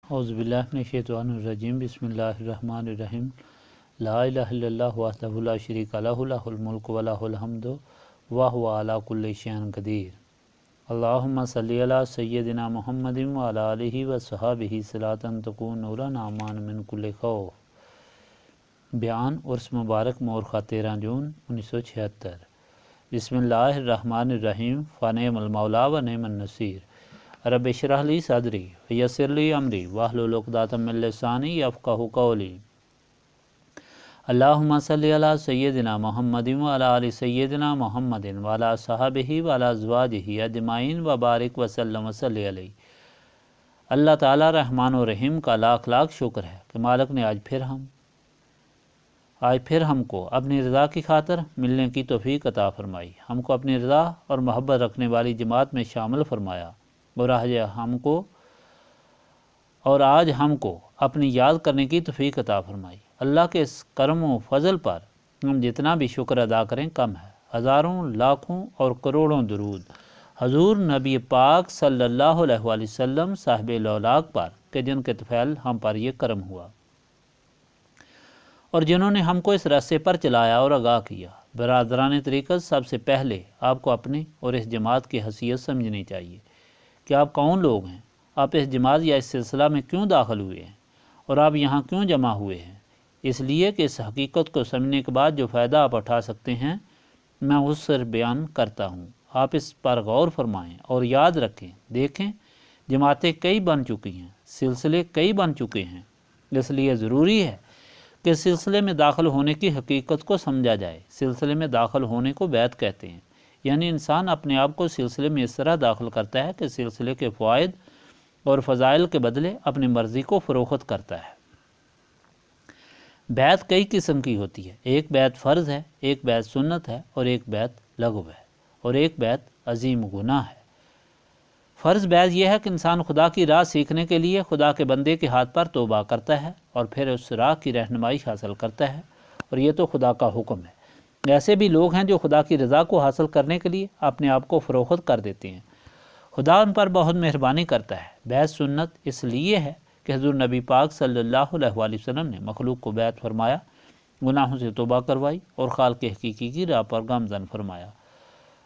اعوذ باللہ من الشیطان الرجیم بسم اللہ الرحمن الرحیم لا الہ الا اللہ وحدہ لا شریک لہ لہ الملک و لہ الحمد وہو علی کل شیء قدیر اللہم صلی علی سیدنا محمد وعلی آلہ وصحبہ صلاۃ تکون نورنا امان من کل خوف۔ بیان عرس مبارک مورخہ 13 جون 1976۔ بسم اللہ الرحمن الرحیم فنعم المولا و نعم النصیر۔ رب اشرح لی صدری ویسر لی امری واحلل عقدۃ من لسانی یفقہوا قولی۔ اللہم صلی علی سیدنا محمد وعلی آل سیدنا محمد وعلی اصحابہ وعلی ازواجہ اجمعین وبارک وسلم وصلی علیہ۔ اللہ تعالیٰ رحمان و رحیم کا لاکھ لاکھ شکر ہے کہ مالک نے آج پھر ہم کو اپنی رضا کی خاطر ملنے کی توفیق عطا فرمائی، ہم کو اپنی رضا اور محبت رکھنے والی جماعت میں شامل فرمایا، اور آج ہم کو اپنی یاد کرنے کی توفیق عطا فرمائی۔ اللہ کے اس کرم و فضل پر ہم جتنا بھی شکر ادا کریں کم ہے۔ ہزاروں لاکھوں اور کروڑوں درود حضور نبی پاک صلی اللہ علیہ وآلہ وسلم صاحب لولاک پر کہ جن کے طفیل ہم پر یہ کرم ہوا اور جنہوں نے ہم کو اس راستے پر چلایا اور آگاہ کیا۔ برادران طریقت، سب سے پہلے آپ کو اپنی اور اس جماعت کی حیثیت سمجھنی چاہیے کہ آپ کون لوگ ہیں، آپ اس جماعت یا اس سلسلہ میں کیوں داخل ہوئے ہیں اور آپ یہاں کیوں جمع ہوئے ہیں۔ اس لیے کہ اس حقیقت کو سمجھنے کے بعد جو فائدہ آپ اٹھا سکتے ہیں میں اس سے بیان کرتا ہوں۔ آپ اس پر غور فرمائیں اور یاد رکھیں۔ دیکھیں، جماعتیں کئی بن چکی ہیں، سلسلے کئی بن چکے ہیں، اس لیے ضروری ہے کہ سلسلے میں داخل ہونے کی حقیقت کو سمجھا جائے۔ سلسلے میں داخل ہونے کو بیعت کہتے ہیں، یعنی انسان اپنے آپ کو سلسلے میں اس طرح داخل کرتا ہے کہ سلسلے کے فوائد اور فضائل کے بدلے اپنی مرضی کو فروخت کرتا ہے۔ بیعت کئی قسم کی ہوتی ہے، ایک بیعت فرض ہے، ایک بیعت سنت ہے، اور ایک بیعت لغو ہے، اور ایک بیعت عظیم گناہ ہے۔ فرض بیعت یہ ہے کہ انسان خدا کی راہ سیکھنے کے لیے خدا کے بندے کے ہاتھ پر توبہ کرتا ہے اور پھر اس راہ کی رہنمائی حاصل کرتا ہے، اور یہ تو خدا کا حکم ہے۔ ایسے بھی لوگ ہیں جو خدا کی رضا کو حاصل کرنے کے لیے اپنے آپ کو فروخت کر دیتے ہیں، خدا ان پر بہت مہربانی کرتا ہے۔ بیعت سنت اس لیے ہے کہ حضور نبی پاک صلی اللہ علیہ وآلہ وسلم نے مخلوق کو بیعت فرمایا، گناہوں سے توبہ کروائی اور خالق حقیقی کی راہ پر گامزن فرمایا۔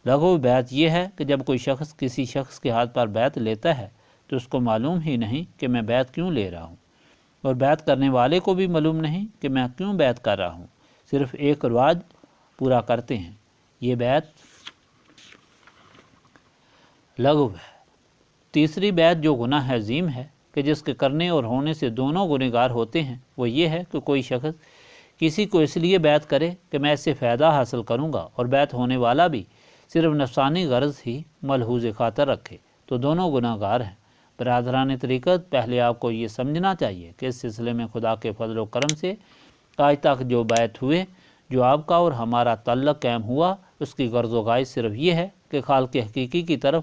لغو بیعت یہ ہے کہ جب کوئی شخص کسی شخص کے ہاتھ پر بیعت لیتا ہے تو اس کو معلوم ہی نہیں کہ میں بیعت کیوں لے رہا ہوں، اور بیعت کرنے والے کو بھی معلوم نہیں کہ میں کیوں بیعت کر رہا ہوں، صرف ایک رواج پورا کرتے ہیں۔ یہ بیعت لغو ہے۔ تیسری بیعت جو گناہ عظیم ہے کہ جس کے کرنے اور ہونے سے دونوں گنہگار ہوتے ہیں، وہ یہ ہے کہ کوئی شخص کسی کو اس لیے بیعت کرے کہ میں اس سے فائدہ حاصل کروں گا، اور بیعت ہونے والا بھی صرف نفسانی غرض ہی ملحوظ خاطر رکھے، تو دونوں گناہگار ہیں۔ برادران طریقت، پہلے آپ کو یہ سمجھنا چاہیے کہ اس سلسلے میں خدا کے فضل و کرم سے آج تک جو بیعت ہوئے، جو آپ کا اور ہمارا تعلق قائم ہوا، اس کی غرض و غائز صرف یہ ہے کہ خالق حقیقی کی طرف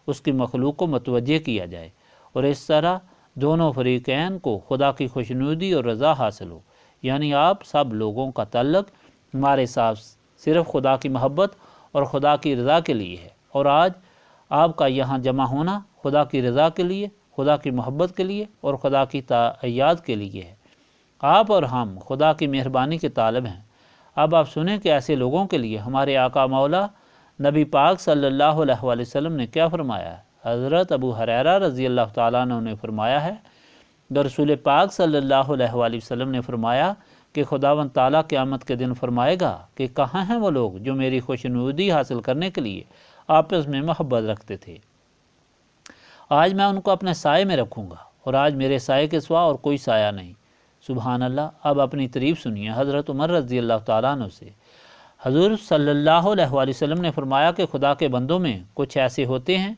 اس کی مخلوق کو متوجہ کیا جائے، اور اس طرح دونوں فریقین کو خدا کی خوشنودی اور رضا حاصل ہو۔ یعنی آپ سب لوگوں کا تعلق ہمارے ساتھ صرف خدا کی محبت اور خدا کی رضا کے لیے ہے، اور آج آپ کا یہاں جمع ہونا خدا کی رضا کے لیے، خدا کی محبت کے لیے اور خدا کی تائید کے لیے ہے۔ آپ اور ہم خدا کی مہربانی کے طالب ہیں۔ اب آپ سنیں کہ ایسے لوگوں کے لیے ہمارے آقا مولا نبی پاک صلی اللہ علیہ وآلہ وسلم نے کیا فرمایا ہے۔ حضرت ابو ہریرہ رضی اللہ تعالیٰ عنہ نے فرمایا ہے کہ رسول پاک صلی اللہ علیہ وآلہ وسلم نے فرمایا کہ خداوند تعالیٰ قیامت کے دن فرمائے گا کہ کہاں ہیں وہ لوگ جو میری خوشنودی حاصل کرنے کے لیے آپس میں محبت رکھتے تھے۔ آج میں ان کو اپنے سائے میں رکھوں گا، اور آج میرے سائے کے سوا اور کوئی سایہ نہیں۔ سبحان اللہ۔ اب اپنی تعریف سنیے حضرت عمر رضی اللہ تعالیٰ عنہ سے۔ حضور صلی اللہ علیہ وآلہ وسلم نے فرمایا کہ خدا کے بندوں میں کچھ ایسے ہوتے ہیں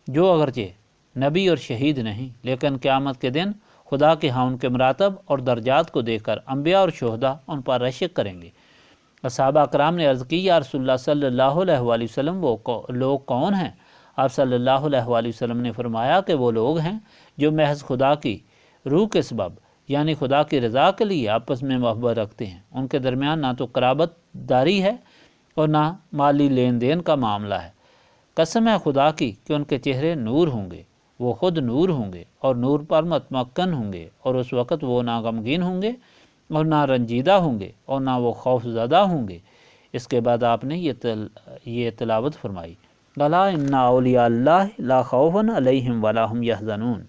جو اگرچہ نبی اور شہید نہیں، لیکن قیامت کے دن خدا کے ہاں ان کے مراتب اور درجات کو دیکھ کر انبیاء اور شہداء ان پر رشک کریں گے۔ صحابہ کرام نے عرض کی، یا رسول اللہ صلی اللہ علیہ وآلہ وسلم وہ لوگ کون ہیں؟ آپ صلی اللہ علیہ وآلہ وسلم نے فرمایا کہ وہ لوگ ہیں جو محض خدا کی روح کے سبب، یعنی خدا کی رضا کے لیے آپس میں محبت رکھتے ہیں۔ ان کے درمیان نہ تو قرابت داری ہے اور نہ مالی لین دین کا معاملہ ہے۔ قسم ہے خدا کی کہ ان کے چہرے نور ہوں گے، وہ خود نور ہوں گے اور نور پر متمکن ہوں گے، اور اس وقت وہ نہ غمگین ہوں گے اور نہ رنجیدہ ہوں گے اور نہ وہ خوف زدہ ہوں گے۔ اس کے بعد آپ نے یہ تلاوت فرمائی، الا ان اولیاء اللہ لا خوف علیہم ولا هم یحزنون۔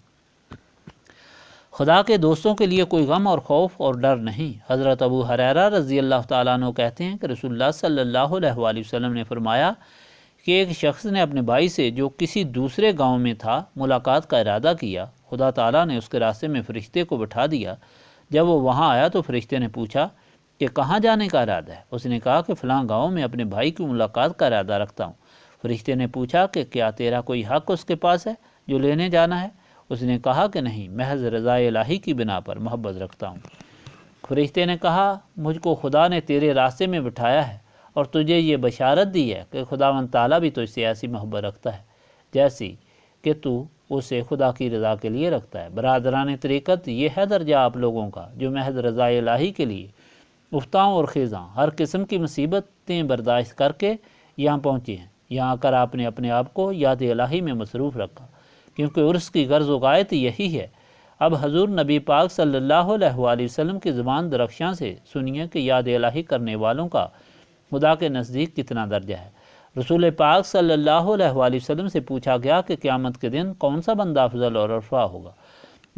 خدا کے دوستوں کے لیے کوئی غم اور خوف اور ڈر نہیں۔ حضرت ابو ہریرہ رضی اللہ تعالیٰ عنہ کہتے ہیں کہ رسول اللہ صلی اللہ علیہ وآلہ وسلم نے فرمایا کہ ایک شخص نے اپنے بھائی سے جو کسی دوسرے گاؤں میں تھا ملاقات کا ارادہ کیا۔ خدا تعالیٰ نے اس کے راستے میں فرشتے کو بٹھا دیا۔ جب وہ وہاں آیا تو فرشتے نے پوچھا کہ کہاں جانے کا ارادہ ہے؟ اس نے کہا کہ فلاں گاؤں میں اپنے بھائی کی ملاقات کا ارادہ رکھتا ہوں۔ فرشتے نے پوچھا کہ کیا تیرا کوئی حق اس کے پاس ہے جو لینے جانا ہے؟ اس نے کہا کہ نہیں، محض رضا الہی کی بنا پر محبت رکھتا ہوں۔ فرشتے نے کہا مجھ کو خدا نے تیرے راستے میں بٹھایا ہے اور تجھے یہ بشارت دی ہے کہ خداوند تعالیٰ بھی تجھ سے ایسی محبت رکھتا ہے جیسی کہ تو اسے خدا کی رضا کے لیے رکھتا ہے۔ برادران طریقت، یہ ہے درجہ آپ لوگوں کا جو محض رضا الہی کے لیے افتاؤں اور خیزاں ہر قسم کی مصیبتیں برداشت کر کے یہاں پہنچے ہیں۔ یہاں کر آپ نے اپنے آپ کو یاد الہی میں مصروف رکھا، کیونکہ عرس کی غرض و غایت یہی ہے۔ اب حضور نبی پاک صلی اللہ علیہ وآلہ وسلم کی زبان درخشاں سے سنیے کہ یاد الہی کرنے والوں کا خدا کے نزدیک کتنا درجہ ہے۔ رسول پاک صلی اللہ علیہ وآلہ وسلم سے پوچھا گیا کہ قیامت کے دن کون سا بندہ افضل اور رفیع ہوگا؟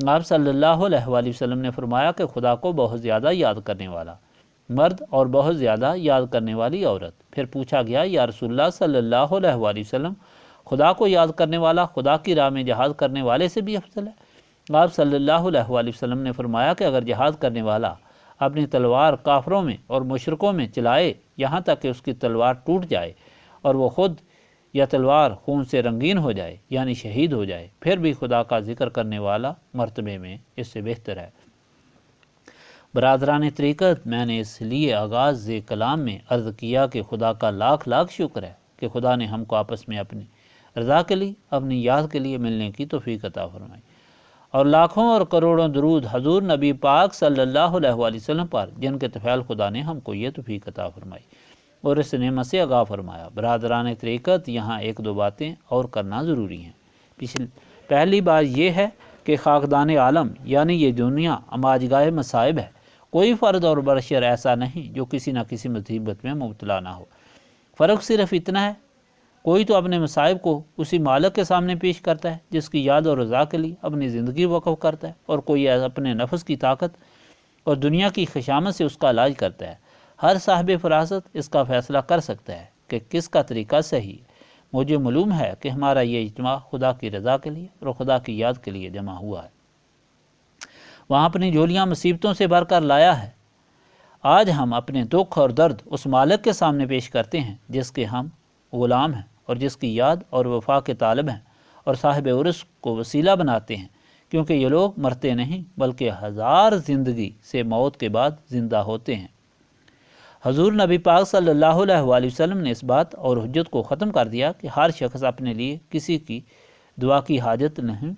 آپ صلی اللہ علیہ وآلہ وسلم نے فرمایا کہ خدا کو بہت زیادہ یاد کرنے والا مرد اور بہت زیادہ یاد کرنے والی عورت۔ پھر پوچھا گیا یا رسول اللہ صلی اللہ علیہ وآلہ وسلم، خدا کو یاد کرنے والا خدا کی راہ میں جہاد کرنے والے سے بھی افضل ہے؟ آپ صلی اللہ علیہ وآلہ وسلم نے فرمایا کہ اگر جہاد کرنے والا اپنی تلوار کافروں میں اور مشرکوں میں چلائے یہاں تک کہ اس کی تلوار ٹوٹ جائے اور وہ خود یا تلوار خون سے رنگین ہو جائے یعنی شہید ہو جائے، پھر بھی خدا کا ذکر کرنے والا مرتبے میں اس سے بہتر ہے۔ برادران طریقت، میں نے اس لیے آغاز کلام میں عرض کیا کہ خدا کا لاکھ لاکھ شکر ہے کہ خدا نے ہم کو آپس میں اپنی رضا کے لیے، اپنی یاد کے لیے ملنے کی توفیق عطا فرمائی، اور لاکھوں اور کروڑوں درود حضور نبی پاک صلی اللہ علیہ وآلہ وسلم پر جن کے طفیل خدا نے ہم کو یہ توفیق عطا فرمائی اور اس نعمت سے آگاہ فرمایا۔ برادران طریقت، یہاں ایک دو باتیں اور کرنا ضروری ہیں۔ پہلی بات یہ ہے کہ خاکدان عالم یعنی یہ دنیا اماجگاہ مصائب ہے۔ کوئی فرد اور بشر ایسا نہیں جو کسی نہ کسی مصیبت میں مبتلا نہ ہو۔ فرق صرف اتنا ہے، کوئی تو اپنے مصائب کو اسی مالک کے سامنے پیش کرتا ہے جس کی یاد اور رضا کے لیے اپنی زندگی وقف کرتا ہے، اور کوئی اپنے نفس کی طاقت اور دنیا کی خشامت سے اس کا علاج کرتا ہے۔ ہر صاحب فراست اس کا فیصلہ کر سکتا ہے کہ کس کا طریقہ صحیح ہے۔ مجھے معلوم ہے کہ ہمارا یہ اجتماع خدا کی رضا کے لیے اور خدا کی یاد کے لیے جمع ہوا ہے۔ وہاں اپنی جھولیاں مصیبتوں سے بھر کر لایا ہے۔ آج ہم اپنے دکھ اور درد اس مالک کے سامنے پیش کرتے ہیں جس کے ہم غلام ہیں اور جس کی یاد اور وفا کے طالب ہیں، اور صاحب عرس کو وسیلہ بناتے ہیں، کیونکہ یہ لوگ مرتے نہیں بلکہ ہزار زندگی سے موت کے بعد زندہ ہوتے ہیں۔ حضور نبی پاک صلی اللہ علیہ وآلہ وسلم نے اس بات اور حجت کو ختم کر دیا کہ ہر شخص اپنے لیے کسی کی دعا کی حاجت نہیں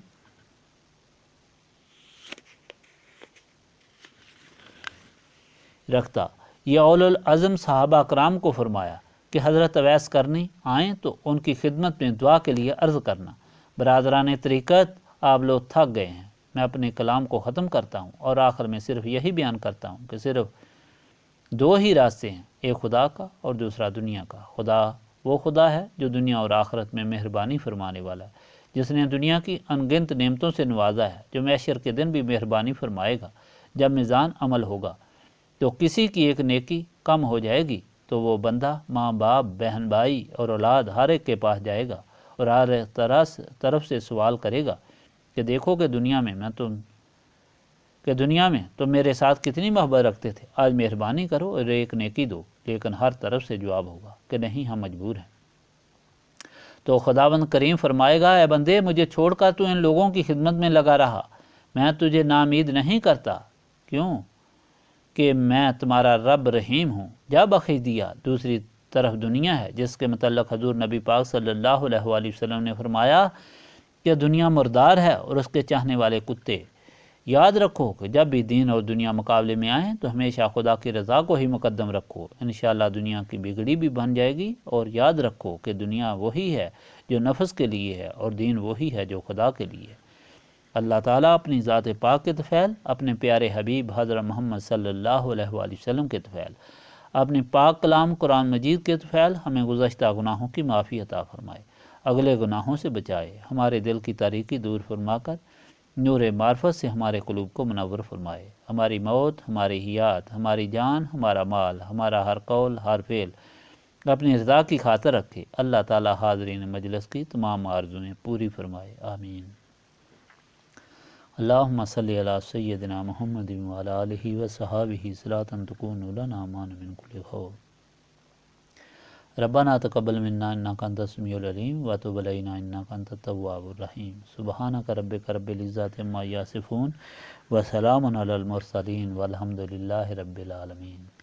رکھتا۔ یہ اولو العزم صحابہ اکرام کو فرمایا کہ حضرت اویس کرنی آئیں تو ان کی خدمت میں دعا کے لیے عرض کرنا۔ برادران طریقت، آپ لوگ تھک گئے ہیں، میں اپنے کلام کو ختم کرتا ہوں اور آخر میں صرف یہی بیان کرتا ہوں کہ صرف دو ہی راستے ہیں، ایک خدا کا اور دوسرا دنیا کا۔ خدا وہ خدا ہے جو دنیا اور آخرت میں مہربانی فرمانے والا ہے، جس نے دنیا کی انگنت نعمتوں سے نوازا ہے، جو محشر کے دن بھی مہربانی فرمائے گا۔ جب میزان عمل ہوگا تو کسی کی ایک نیکی کم ہو جائے گی تو وہ بندہ ماں باپ بہن بھائی اور اولاد ہر ایک کے پاس جائے گا اور ہر ایک طرف سے سوال کرے گا کہ دیکھو کہ دنیا میں تم میرے ساتھ کتنی محبت رکھتے تھے، آج مہربانی کرو اور ایک نیکی دو۔ لیکن ہر طرف سے جواب ہوگا کہ نہیں، ہم مجبور ہیں۔ تو خداوند کریم فرمائے گا، اے بندے، مجھے چھوڑ کر تو ان لوگوں کی خدمت میں لگا رہا، میں تجھے ناامید نہیں کرتا، کیوں کہ میں تمہارا رب رحیم ہوں۔ جا بخش دیا۔ دوسری طرف دنیا ہے جس کے متعلق حضور نبی پاک صلی اللہ علیہ وآلہ وسلم نے فرمایا کہ دنیا مردار ہے اور اس کے چاہنے والے کتے۔ یاد رکھو کہ جب بھی دین اور دنیا مقابلے میں آئیں تو ہمیشہ خدا کی رضا کو ہی مقدم رکھو، انشاءاللہ دنیا کی بگڑی بھی بن جائے گی۔ اور یاد رکھو کہ دنیا وہی ہے جو نفس کے لیے ہے، اور دین وہی ہے جو خدا کے لیے ہے۔ اللہ تعالیٰ اپنی ذات پاک کے طفیل، اپنے پیارے حبیب حضرت محمد صلی اللہ علیہ وآلہ وسلم کے طفیل، اپنے پاک کلام قرآن مجید کے طفیل ہمیں گزشتہ گناہوں کی معافی عطا فرمائے، اگلے گناہوں سے بچائے، ہمارے دل کی تاریکی دور فرما کر نور معرفت سے ہمارے قلوب کو منور فرمائے، ہماری موت، ہماری حیات، ہماری جان، ہمارا مال، ہمارا ہر قول، ہر فعل اپنی رضا کی خاطر رکھے۔ اللہ تعالیٰ حاضرین مجلس کی تمام آرزویں پوری فرمائے، آمین۔ اللہم صلی علی سیدنا محمد وعلی آلہ وصحابہ صلاۃ تکون لنا مان من کل خوف۔ ربنا تقبل منا انک انت السمیع العلیم وتب علینا انک انت التواب الرحیم۔ سبحانک ربک رب العزۃ عما یصفون وسلام علی المرسلین والحمد للہ رب العالمین۔